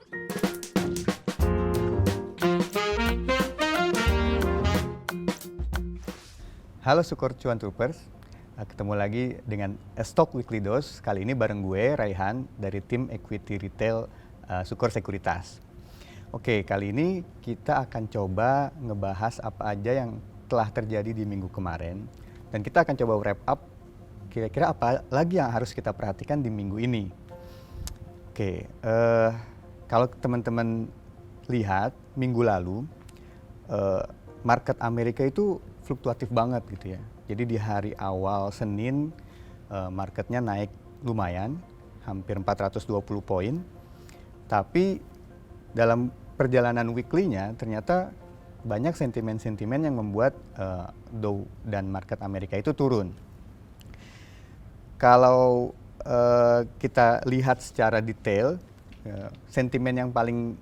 Halo Sukor Cuan Troopers, ketemu lagi dengan Stock Weekly Dose. Kali ini bareng gue, Raihan, dari tim Equity Retail Sukor Sekuritas. Oke, kali ini kita akan coba ngebahas apa aja yang telah terjadi di minggu kemarin. Dan kita akan coba wrap up kira-kira apa lagi yang harus kita perhatikan di minggu ini. Oke, kalau teman-teman lihat minggu lalu, market Amerika itu fluktuatif banget gitu ya. Jadi di hari awal Senin marketnya naik lumayan, hampir 420 poin. Tapi dalam perjalanan weekly-nya ternyata banyak sentimen-sentimen yang membuat Dow dan market Amerika itu turun. Kalau kita lihat secara detail, sentimen yang paling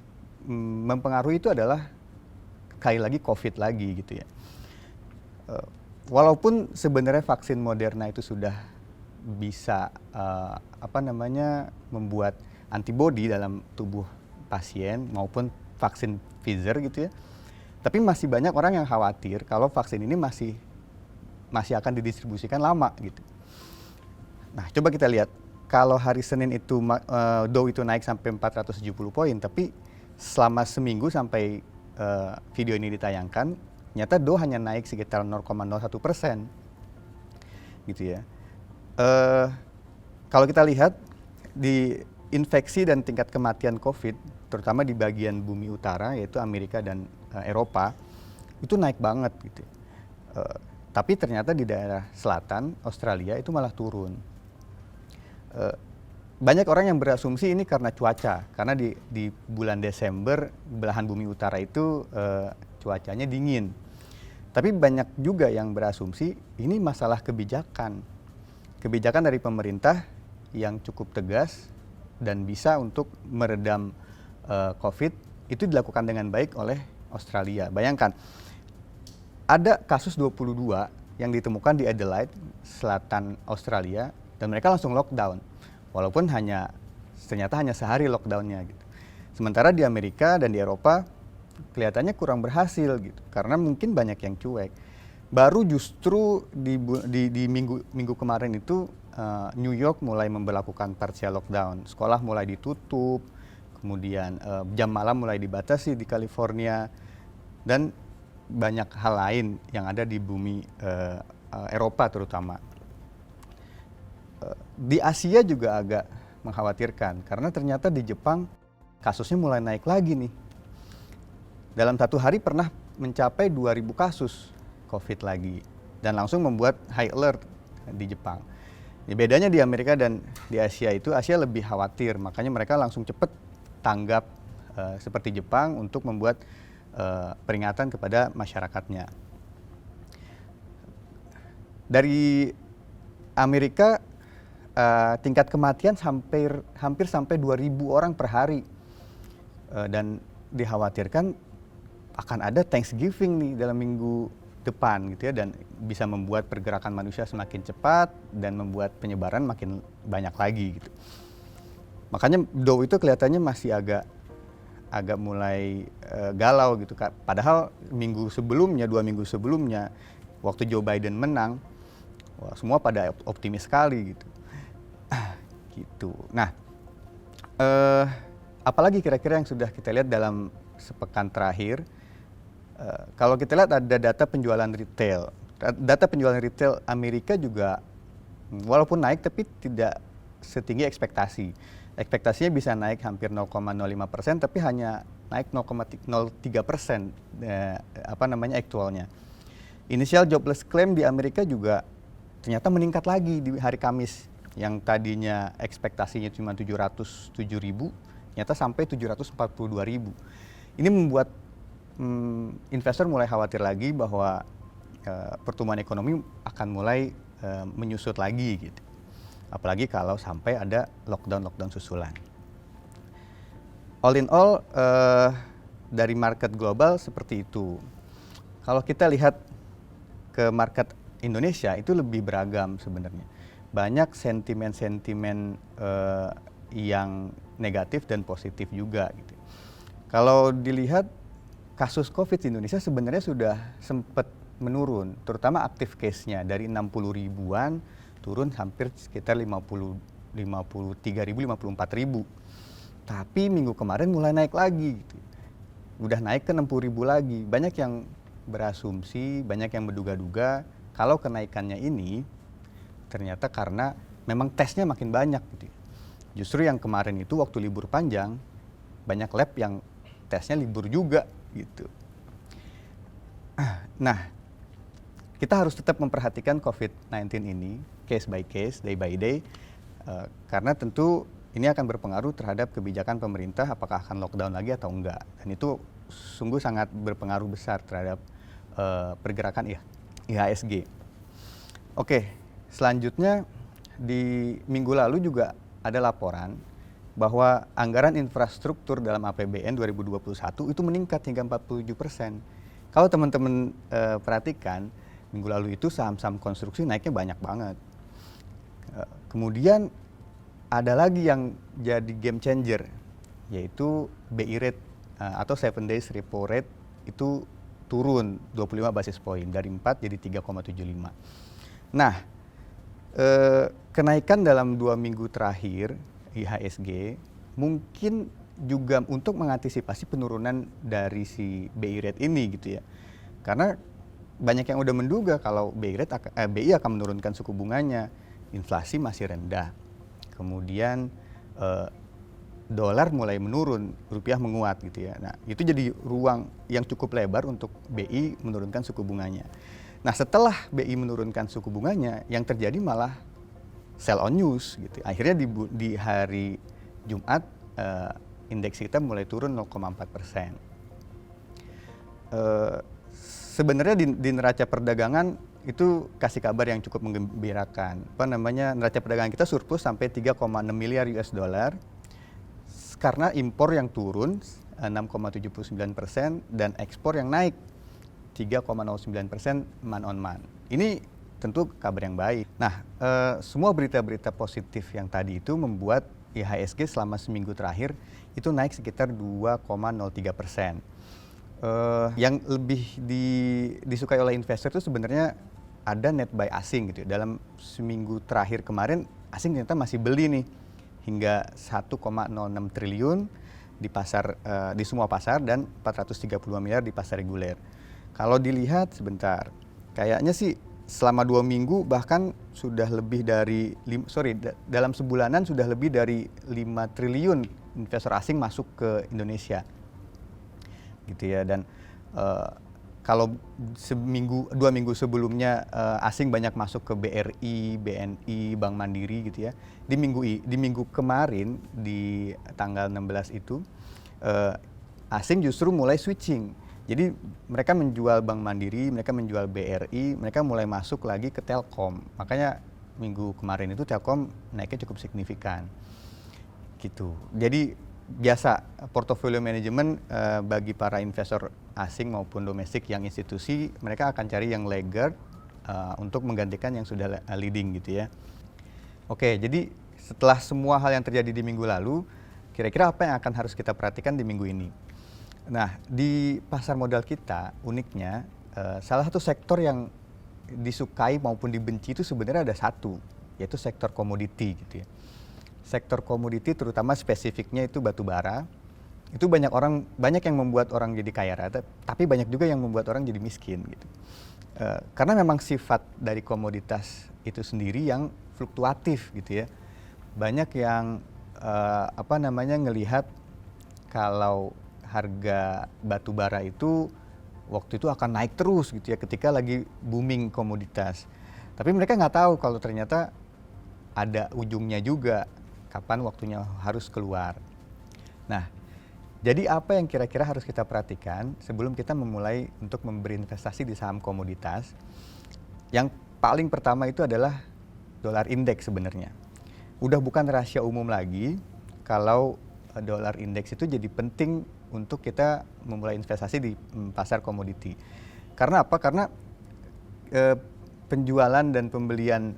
mempengaruhi itu adalah sekali lagi COVID lagi gitu ya. Walaupun sebenarnya vaksin Moderna itu sudah bisa membuat antibodi dalam tubuh pasien maupun vaksin Pfizer gitu ya, tapi masih banyak orang yang khawatir kalau vaksin ini masih akan didistribusikan lama gitu. Nah, coba kita lihat kalau hari Senin itu Dow itu naik sampai 470 poin, tapi selama seminggu sampai video ini ditayangkan, ternyata Dow hanya naik sekitar 0,01% gitu ya. Kalau kita lihat di infeksi dan tingkat kematian COVID, terutama di bagian bumi utara yaitu Amerika dan Eropa, itu naik banget gitu. Tapi ternyata di daerah selatan Australia itu malah turun. Banyak orang yang berasumsi ini karena cuaca, karena di bulan Desember belahan bumi utara itu cuacanya dingin. Tapi banyak juga yang berasumsi ini masalah kebijakan dari pemerintah yang cukup tegas dan bisa untuk meredam COVID itu dilakukan dengan baik oleh Australia. Bayangkan, ada kasus 22 yang ditemukan di Adelaide, selatan Australia, dan mereka langsung lockdown. Walaupun ternyata hanya sehari lockdownnya gitu. Sementara di Amerika dan di Eropa kelihatannya kurang berhasil gitu, karena mungkin banyak yang cuek. Baru justru di minggu kemarin itu New York mulai memberlakukan partial lockdown, sekolah mulai ditutup, kemudian jam malam mulai dibatasi di California, dan banyak hal lain yang ada di bumi Eropa terutama. Di Asia juga agak mengkhawatirkan, karena ternyata di Jepang kasusnya mulai naik lagi nih. Dalam satu hari pernah mencapai 2.000 kasus COVID lagi, dan langsung membuat high alert di Jepang. Ya, bedanya di Amerika dan di Asia itu, Asia lebih khawatir, makanya mereka langsung cepat tanggap seperti Jepang untuk membuat peringatan kepada masyarakatnya. Dari Amerika tingkat kematian hampir sampai 2.000 orang per hari, dan dikhawatirkan akan ada Thanksgiving nih dalam minggu depan gitu ya, dan bisa membuat pergerakan manusia semakin cepat dan membuat penyebaran makin banyak lagi gitu. Makanya Dow itu kelihatannya masih agak mulai galau gitu. Padahal 2 minggu sebelumnya waktu Joe Biden menang, semua pada optimis sekali gitu. Gitu. Nah, apalagi kira-kira yang sudah kita lihat dalam sepekan terakhir. Kalau kita lihat ada data penjualan retail. Data penjualan retail Amerika juga walaupun naik tapi tidak setinggi ekspektasi. Ekspektasinya bisa naik hampir 0,05%, tapi hanya naik 0,03% aktualnya. Initial jobless claim di Amerika juga ternyata meningkat lagi di hari Kamis. Yang tadinya ekspektasinya cuma 707.000, ternyata sampai 742.000. Ini membuat investor mulai khawatir lagi bahwa pertumbuhan ekonomi akan mulai menyusut lagi gitu. Apalagi kalau sampai ada lockdown susulan. All in all, dari market global seperti itu. Kalau kita lihat ke market Indonesia itu lebih beragam sebenarnya. Banyak sentimen-sentimen yang negatif dan positif juga gitu. Kalau dilihat kasus COVID di Indonesia sebenarnya sudah sempat menurun, terutama aktif case-nya dari 60 ribuan turun hampir sekitar 53 ribu, 54 ribu. Tapi minggu kemarin mulai naik lagi gitu. Udah naik ke 60 ribu lagi. Banyak yang berasumsi, banyak yang menduga-duga kalau kenaikannya ini ternyata karena memang tesnya makin banyak gitu. Justru yang kemarin itu waktu libur panjang, banyak lab yang tesnya libur juga gitu. Nah, kita harus tetap memperhatikan COVID-19 ini case by case, day by day, karena tentu ini akan berpengaruh terhadap kebijakan pemerintah apakah akan lockdown lagi atau enggak. Dan itu sungguh sangat berpengaruh besar terhadap pergerakan IHSG. Oke, selanjutnya di minggu lalu juga ada laporan bahwa anggaran infrastruktur dalam APBN 2021 itu meningkat hingga 47%. Kalau teman-teman perhatikan, minggu lalu itu saham-saham konstruksi naiknya banyak banget. Kemudian ada lagi yang jadi game changer, yaitu BI rate atau 7 days repo rate itu turun 25 basis point dari 4 jadi 3,75. Nah, kenaikan dalam 2 minggu terakhir IHSG mungkin juga untuk mengantisipasi penurunan dari si BI rate ini gitu ya. Karena banyak yang udah menduga kalau BI akan menurunkan suku bunganya, inflasi masih rendah. Kemudian dolar mulai menurun, rupiah menguat gitu ya. Nah, itu jadi ruang yang cukup lebar untuk BI menurunkan suku bunganya. Nah, setelah BI menurunkan suku bunganya, yang terjadi malah sell on news gitu. Akhirnya di hari Jumat indeks kita mulai turun 0,4%. Sebenarnya di neraca perdagangan itu kasih kabar yang cukup menggembirakan. Neraca perdagangan kita surplus sampai 3,6 miliar US dollar karena impor yang turun 6,79% dan ekspor yang naik 3,09% month on month. Ini tentu kabar yang baik. Nah, semua berita-berita positif yang tadi itu membuat IHSG selama seminggu terakhir itu naik sekitar 2,03%. Yang lebih disukai oleh investor itu sebenarnya ada net buy asing gitu. Dalam seminggu terakhir kemarin asing ternyata masih beli nih hingga 1,06 triliun di pasar di semua pasar dan 432 miliar di pasar reguler. Kalau dilihat sebentar, kayaknya sih selama 2 minggu bahkan sudah lebih dari dalam sebulanan sudah lebih dari 5 triliun investor asing masuk ke Indonesia. Gitu ya, dan kalau 2 minggu sebelumnya asing banyak masuk ke BRI, BNI, Bank Mandiri gitu ya. Di minggu kemarin di tanggal 16 itu asing justru mulai switching. Jadi mereka menjual Bank Mandiri, mereka menjual BRI, mereka mulai masuk lagi ke Telkom. Makanya minggu kemarin itu Telkom naiknya cukup signifikan. Gitu. Jadi biasa portofolio manajemen bagi para investor asing maupun domestik yang institusi, mereka akan cari yang laggard untuk menggantikan yang sudah leading gitu ya. Oke, jadi setelah semua hal yang terjadi di minggu lalu, kira-kira apa yang akan harus kita perhatikan di minggu ini? Nah, di pasar modal kita uniknya salah satu sektor yang disukai maupun dibenci itu sebenarnya ada satu, yaitu sektor komoditi gitu ya. Sektor komoditi terutama spesifiknya itu batu bara. Itu banyak yang membuat orang jadi kaya raya, tapi banyak juga yang membuat orang jadi miskin gitu. Karena memang sifat dari komoditas itu sendiri yang fluktuatif gitu ya. Banyak yang ngelihat kalau harga batu bara itu waktu itu akan naik terus gitu ya ketika lagi booming komoditas. Tapi mereka nggak tahu kalau ternyata ada ujungnya juga, kapan waktunya harus keluar. Nah, jadi apa yang kira-kira harus kita perhatikan sebelum kita memulai untuk memberi investasi di saham komoditas? Yang paling pertama itu adalah dolar indeks sebenarnya. Udah bukan rahasia umum lagi kalau dolar indeks itu jadi penting untuk kita memulai investasi di pasar komoditi. Karena apa? Karena penjualan dan pembelian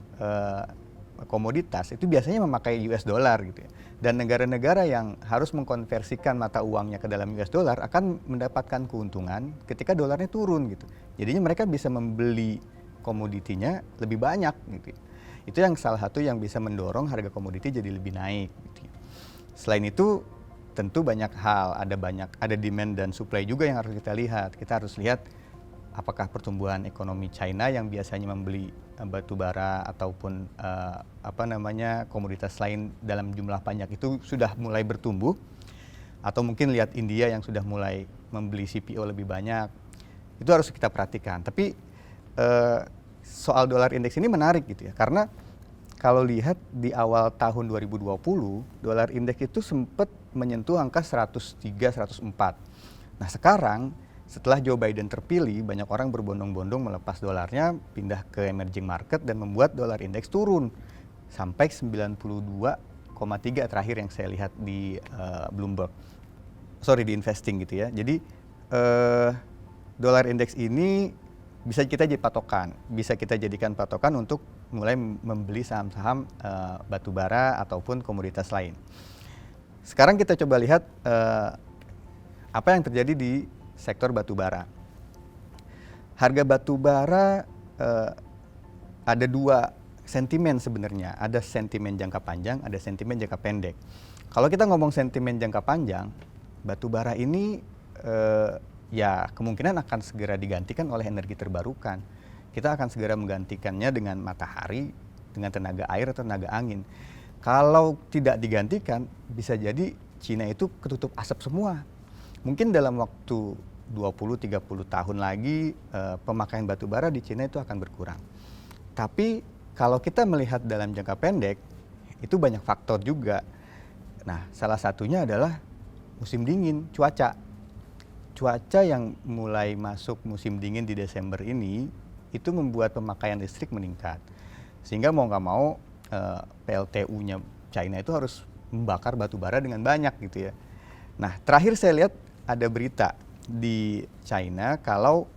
komoditas itu biasanya memakai US dollar gitu ya. Dan negara-negara yang harus mengkonversikan mata uangnya ke dalam US dollar akan mendapatkan keuntungan ketika dolarnya turun gitu. Jadinya mereka bisa membeli komoditinya lebih banyak gitu. Itu yang salah satu yang bisa mendorong harga komoditi jadi lebih naik gitu. Selain itu tentu banyak hal, ada demand dan supply juga yang harus kita lihat. Kita harus lihat apakah pertumbuhan ekonomi China yang biasanya membeli batu bara ataupun komoditas lain dalam jumlah banyak itu sudah mulai bertumbuh, atau mungkin lihat India yang sudah mulai membeli CPO lebih banyak. Itu harus kita perhatikan. Tapi soal dolar indeks ini menarik gitu ya, karena kalau lihat di awal tahun 2020 dolar indeks itu sempat menyentuh angka 103, 104. Nah sekarang setelah Joe Biden terpilih, banyak orang berbondong-bondong melepas dolarnya, pindah ke emerging market dan membuat dolar indeks turun sampai 92,3 terakhir yang saya lihat di Bloomberg. Di investing gitu ya. Jadi dolar indeks ini bisa kita jadikan patokan untuk mulai membeli saham-saham batu bara ataupun komoditas lain. Sekarang kita coba lihat apa yang terjadi di sektor batu bara. Harga batu bara ada dua sentimen sebenarnya. Ada sentimen jangka panjang, ada sentimen jangka pendek. Kalau kita ngomong sentimen jangka panjang, batu bara ini ya kemungkinan akan segera digantikan oleh energi terbarukan. Kita akan segera menggantikannya dengan matahari, dengan tenaga air atau tenaga angin. Kalau tidak digantikan, bisa jadi Cina itu ketutup asap semua. Mungkin dalam waktu 20-30 tahun lagi pemakaian batu bara di Cina itu akan berkurang. Tapi kalau kita melihat dalam jangka pendek, itu banyak faktor juga. Nah, salah satunya adalah musim dingin, cuaca. Cuaca yang mulai masuk musim dingin di Desember ini, itu membuat pemakaian listrik meningkat. Sehingga mau nggak mau PLTU-nya China itu harus membakar batu bara dengan banyak gitu ya. Nah, terakhir saya lihat ada berita di China kalau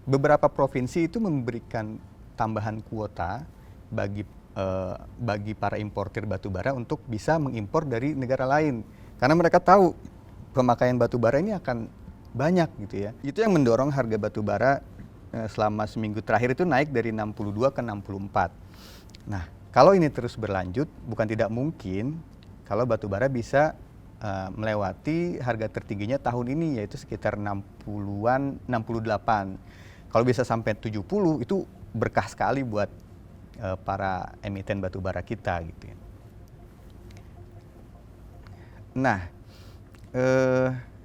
beberapa provinsi itu memberikan tambahan kuota bagi para importir batu bara untuk bisa mengimpor dari negara lain. Karena mereka tahu pemakaian batu bara ini akan banyak gitu ya. Itu yang mendorong harga batu bara selama seminggu terakhir itu naik dari 62 ke 64. Nah, kalau ini terus berlanjut, bukan tidak mungkin kalau batu bara bisa melewati harga tertingginya tahun ini, yaitu sekitar 60-an, 68. Kalau bisa sampai 70, itu berkah sekali buat para emiten batu bara kita gitu ya. Nah,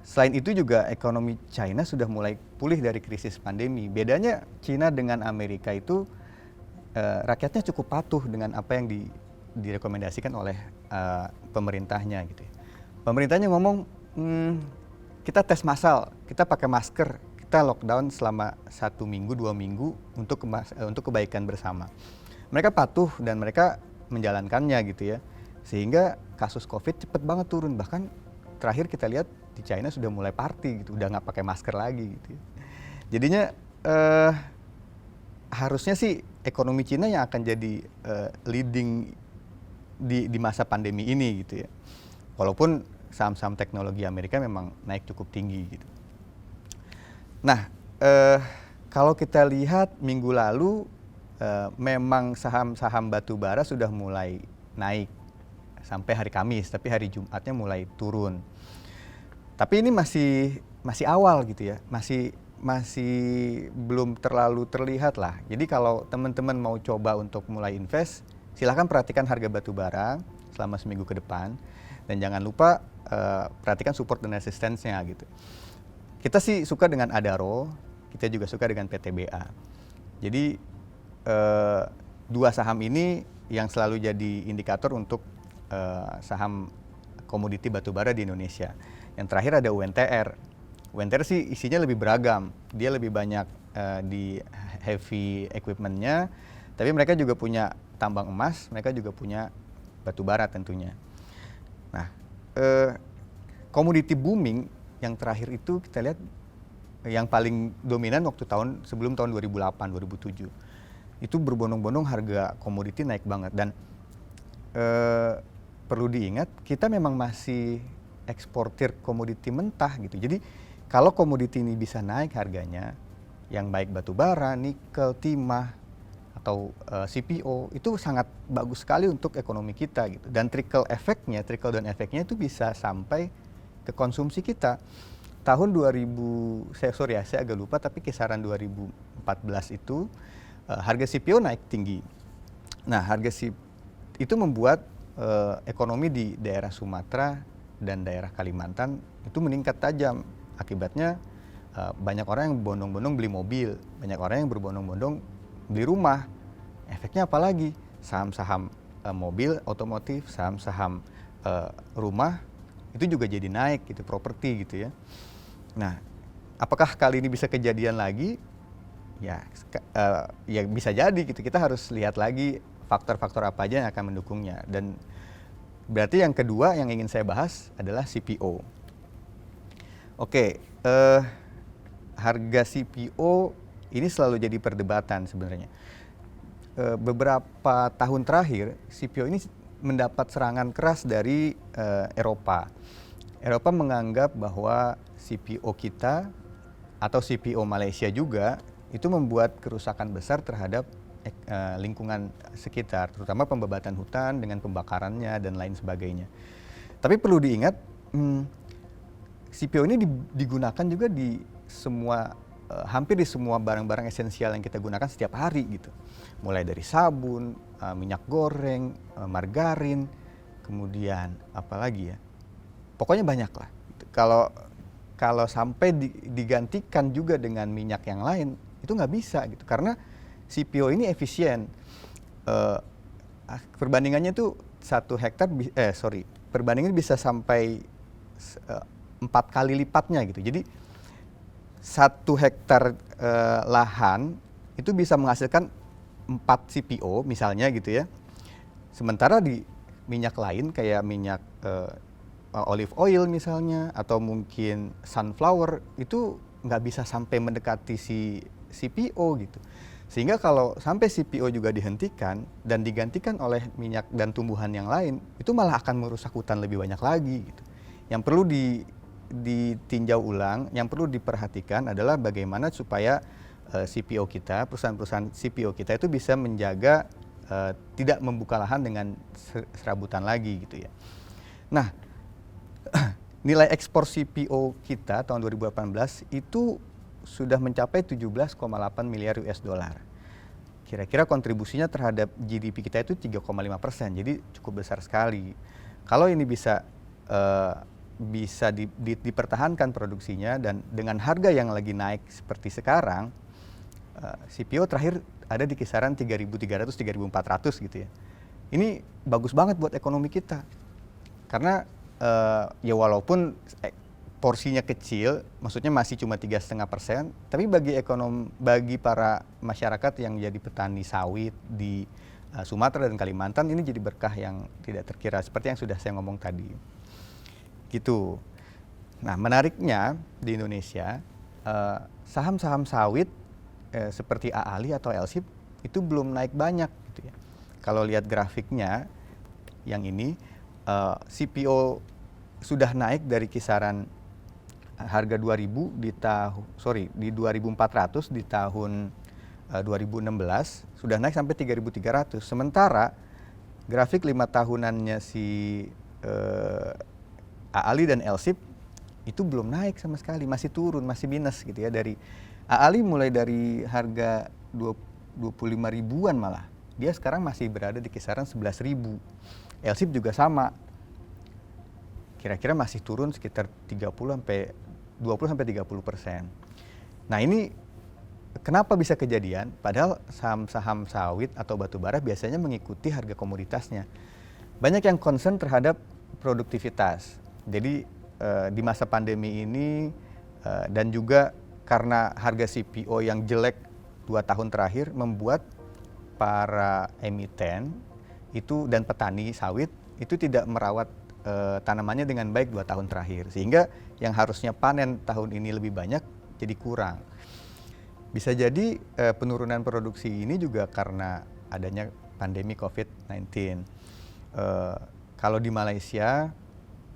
selain itu juga ekonomi China sudah mulai pulih dari krisis pandemi. Bedanya China dengan Amerika itu rakyatnya cukup patuh dengan apa yang direkomendasikan oleh pemerintahnya gitu ya. Pemerintahnya ngomong kita tes massal, kita pakai masker, kita lockdown selama 1 minggu, 2 minggu untuk kebaikan bersama. Mereka patuh dan mereka menjalankannya gitu ya. Sehingga kasus COVID cepat banget turun. Bahkan terakhir kita lihat di China sudah mulai party gitu, udah nggak pakai masker lagi gitu ya. Jadinya harusnya sih ekonomi Cina yang akan jadi leading di masa pandemi ini gitu ya. Walaupun saham-saham teknologi Amerika memang naik cukup tinggi gitu. Nah, kalau kita lihat minggu lalu memang saham-saham batu bara sudah mulai naik sampai hari Kamis, tapi hari Jumatnya mulai turun. Tapi ini masih awal gitu ya, masih belum terlalu terlihat lah. Jadi kalau teman-teman mau coba untuk mulai invest, silahkan perhatikan harga batu bara selama seminggu ke depan. Dan jangan lupa perhatikan support dan resistance-nya gitu. Kita sih suka dengan Adaro, kita juga suka dengan PTBA. Jadi dua saham ini yang selalu jadi indikator untuk saham komoditi batubara di Indonesia. Yang terakhir ada UNTR. UNTR sih isinya lebih beragam. Dia lebih banyak di heavy equipment-nya, tapi mereka juga punya tambang emas, mereka juga punya batubara tentunya. Nah, komoditi booming yang terakhir itu kita lihat yang paling dominan waktu sebelum tahun 2008, 2007. itu berbondong-bondong harga komoditi naik banget. Dan perlu diingat kita memang masih eksportir komoditi mentah gitu. Jadi kalau komoditi ini bisa naik harganya, yang baik batu bara, nikel, timah, atau CPO, itu sangat bagus sekali untuk ekonomi kita gitu. Dan trickle down efeknya itu bisa sampai ke konsumsi kita. Tahun 2000, saya agak lupa, tapi kisaran 2014 itu harga CPO naik tinggi. Nah, itu membuat ekonomi di daerah Sumatera dan daerah Kalimantan itu meningkat tajam. Akibatnya banyak orang yang berbondong-bondong beli mobil, banyak orang yang berbondong-bondong beli rumah. Efeknya apa lagi? Saham-saham mobil, otomotif, saham-saham rumah itu juga jadi naik gitu, properti gitu ya. Nah, apakah kali ini bisa kejadian lagi? Ya bisa jadi gitu. Kita harus lihat lagi faktor-faktor apa aja yang akan mendukungnya. Dan berarti yang kedua yang ingin saya bahas adalah CPO. Oke, harga CPO ini selalu jadi perdebatan sebenarnya. Beberapa tahun terakhir CPO ini mendapat serangan keras dari Eropa. Eropa menganggap bahwa CPO kita atau CPO Malaysia juga itu membuat kerusakan besar terhadap lingkungan sekitar, terutama pembebatan hutan dengan pembakarannya dan lain sebagainya. Tapi perlu diingat, CPO ini digunakan juga di semua, hampir di semua barang-barang esensial yang kita gunakan setiap hari gitu. Mulai dari sabun, minyak goreng, margarin, kemudian apa lagi ya, pokoknya banyak lah. Kalau sampai digantikan juga dengan minyak yang lain, itu nggak bisa gitu, karena CPO ini efisien. Perbandingannya itu 1 hektar, perbandingan bisa sampai 4 kali lipatnya gitu. Jadi 1 hektar lahan itu bisa menghasilkan 4 CPO misalnya gitu ya. Sementara di minyak lain kayak minyak olive oil misalnya, atau mungkin sunflower, itu nggak bisa sampai mendekati si CPO gitu. Sehingga kalau sampai CPO juga dihentikan dan digantikan oleh minyak dan tumbuhan yang lain, itu malah akan merusak hutan lebih banyak lagi gitu. Yang perlu ditinjau ulang, yang perlu diperhatikan adalah bagaimana supaya CPO kita, perusahaan-perusahaan CPO kita itu bisa menjaga tidak membuka lahan dengan serabutan lagi gitu ya. Nah, nilai ekspor CPO kita tahun 2018 itu sudah mencapai 17,8 miliar US dollar. Kira-kira kontribusinya terhadap GDP kita itu 3,5%, jadi cukup besar sekali. Kalau ini bisa dipertahankan produksinya dan dengan harga yang lagi naik seperti sekarang, CPO terakhir ada di kisaran 3.300, 3.400 gitu ya. Ini bagus banget buat ekonomi kita. Karena ya walaupun porsinya kecil, maksudnya masih cuma 3,5%, tapi bagi para masyarakat yang jadi petani sawit di Sumatera dan Kalimantan, ini jadi berkah yang tidak terkira, seperti yang sudah saya ngomong tadi. Gitu. Nah, menariknya di Indonesia, saham-saham sawit seperti AALI atau LSIP itu belum naik banyak gitu ya. Kalau lihat grafiknya yang ini, CPO sudah naik dari kisaran harga 2.000 di 2.400 di tahun 2016, sudah naik sampai 3.300. Sementara grafik 5 tahunannya si AALI dan LSIP itu belum naik sama sekali, masih turun, masih minus gitu ya. Dari AALI mulai dari harga 25 ribuan malah, dia sekarang masih berada di kisaran 11.000. LSIP juga sama, kira-kira masih turun sekitar 20-30%. Nah, ini kenapa bisa kejadian? Padahal saham-saham sawit atau batu bara biasanya mengikuti harga komoditasnya. Banyak yang concern terhadap produktivitas. Jadi di masa pandemi ini dan juga karena harga CPO yang jelek 2 tahun terakhir membuat para emiten itu dan petani sawit itu tidak merawat tanamannya dengan baik 2 tahun terakhir, sehingga yang harusnya panen tahun ini lebih banyak jadi kurang. Bisa jadi penurunan produksi ini juga karena adanya pandemi COVID-19. Kalau di Malaysia,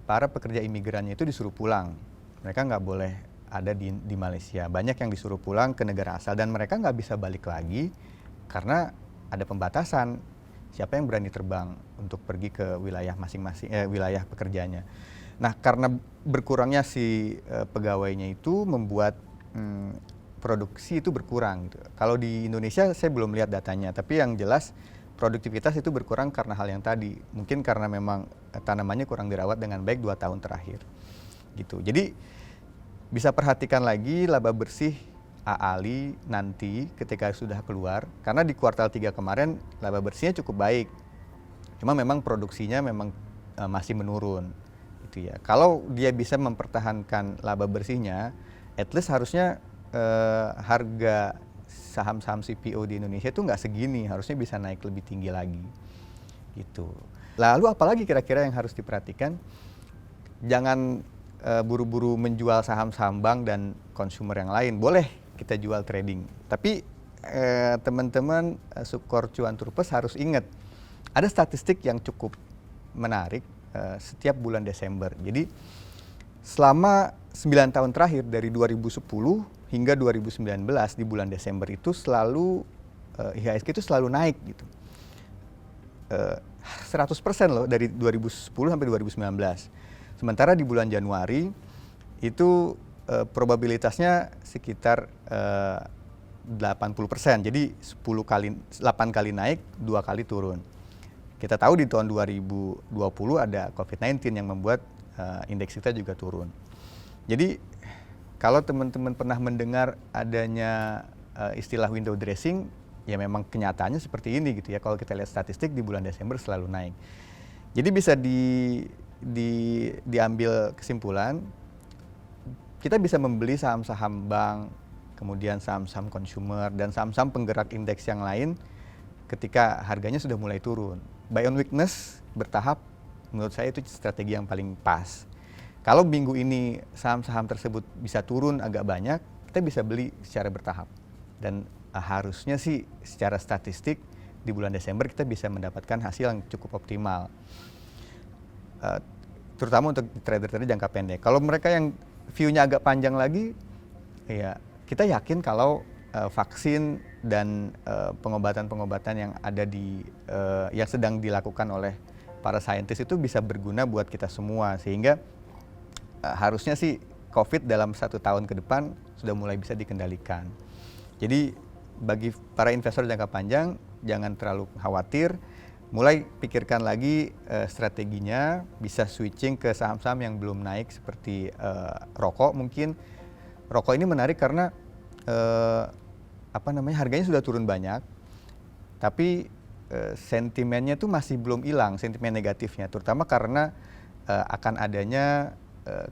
para pekerja imigrannya itu disuruh pulang. Mereka nggak boleh ada di Malaysia. Banyak yang disuruh pulang ke negara asal dan mereka nggak bisa balik lagi karena ada pembatasan. Siapa yang berani terbang untuk pergi ke wilayah masing-masing, wilayah pekerjaannya. Nah, karena berkurangnya si pegawainya itu membuat produksi itu berkurang gitu. Kalau di Indonesia saya belum lihat datanya, tapi yang jelas produktivitas itu berkurang karena hal yang tadi. Mungkin karena memang tanamannya kurang dirawat dengan baik 2 tahun terakhir. Gitu. Jadi bisa perhatikan lagi laba bersih AALI nanti ketika sudah keluar, karena di kuartal 3 kemarin laba bersihnya cukup baik. Cuma memang produksinya memang masih menurun. Gitu ya. Kalau dia bisa mempertahankan laba bersihnya, at least harusnya harga saham-saham CPO di Indonesia itu nggak segini, harusnya bisa naik lebih tinggi lagi. Gitu. Lalu apalagi kira-kira yang harus diperhatikan? Jangan buru-buru menjual saham-saham bank dan konsumer yang lain. Boleh kita jual trading, tapi teman-teman Sukor Cuan Turpes harus ingat, ada statistik yang cukup menarik setiap bulan Desember. Jadi selama 9 tahun terakhir dari 2010 hingga 2019 di bulan Desember itu selalu IHSG itu selalu naik gitu. 100% loh dari 2010 sampai 2019. Sementara di bulan Januari itu probabilitasnya sekitar 80%. Jadi 8 kali naik, 2 kali turun. Kita tahu di tahun 2020 ada COVID-19 yang membuat indeks kita juga turun. Jadi kalau teman-teman pernah mendengar adanya istilah window dressing, ya memang kenyataannya seperti ini gitu ya. Kalau kita lihat statistik di bulan Desember selalu naik. Jadi bisa diambil kesimpulan, kita bisa membeli saham-saham bank, kemudian saham-saham consumer, dan saham-saham penggerak indeks yang lain ketika harganya sudah mulai turun. Buy on weakness bertahap, menurut saya itu strategi yang paling pas. Kalau minggu ini saham-saham tersebut bisa turun agak banyak, kita bisa beli secara bertahap. Dan harusnya sih secara statistik di bulan Desember kita bisa mendapatkan hasil yang cukup optimal. Terutama untuk trader-trader jangka pendek. Kalau mereka yang view-nya agak panjang lagi, ya kita yakin kalau vaksin dan pengobatan-pengobatan yang ada yang sedang dilakukan oleh para saintis itu bisa berguna buat kita semua, sehingga harusnya sih COVID dalam 1 tahun ke depan sudah mulai bisa dikendalikan. Jadi bagi para investor jangka panjang jangan terlalu khawatir, mulai pikirkan lagi strateginya, bisa switching ke saham-saham yang belum naik seperti rokok mungkin. Rokok ini menarik karena harganya sudah turun banyak, tapi sentimennya tuh masih belum hilang, sentimen negatifnya, terutama karena akan adanya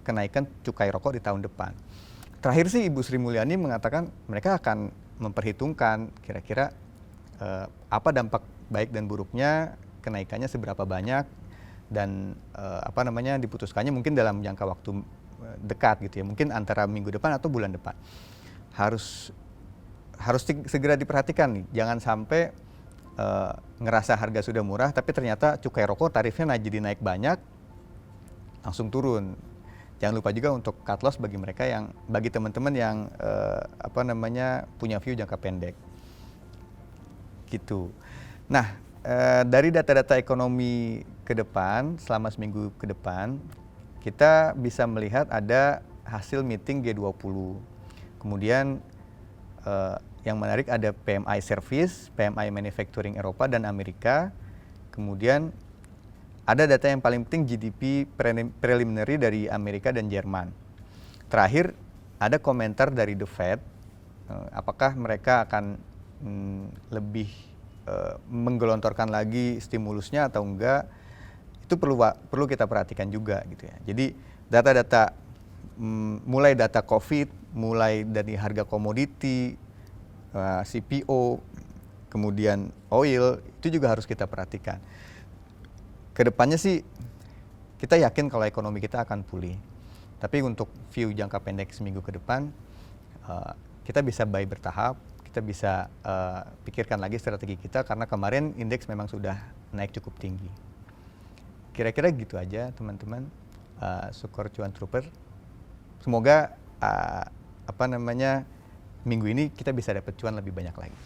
kenaikan cukai rokok di tahun depan. Terakhir sih Ibu Sri Mulyani mengatakan mereka akan memperhitungkan kira-kira apa dampak baik dan buruknya, kenaikannya seberapa banyak, dan diputuskannya mungkin dalam jangka waktu dekat gitu ya, mungkin antara minggu depan atau bulan depan. Harus segera diperhatikan nih, jangan sampai ngerasa harga sudah murah tapi ternyata cukai rokok tarifnya jadi naik banyak langsung turun. Jangan lupa juga untuk cut loss bagi teman-teman yang punya view jangka pendek. Gitu. Nah, dari data-data ekonomi ke depan, selama seminggu ke depan, kita bisa melihat ada hasil meeting G20. Kemudian yang menarik ada PMI Service, PMI Manufacturing Eropa dan Amerika. Kemudian ada data yang paling penting GDP preliminary dari Amerika dan Jerman. Terakhir ada komentar dari The Fed, apakah mereka akan lebih menggelontorkan lagi stimulusnya atau enggak, itu perlu kita perhatikan juga gitu ya. Jadi data-data mulai data COVID, mulai dari harga komoditi, CPO, kemudian oil, itu juga harus kita perhatikan. Kedepannya sih kita yakin kalau ekonomi kita akan pulih. Tapi untuk view jangka pendek seminggu ke depan, kita bisa buy bertahap, kita bisa pikirkan lagi strategi kita karena kemarin indeks memang sudah naik cukup tinggi. Kira-kira gitu aja teman-teman, Sukor Cuan Trooper. Semoga minggu ini kita bisa dapat cuan lebih banyak lagi.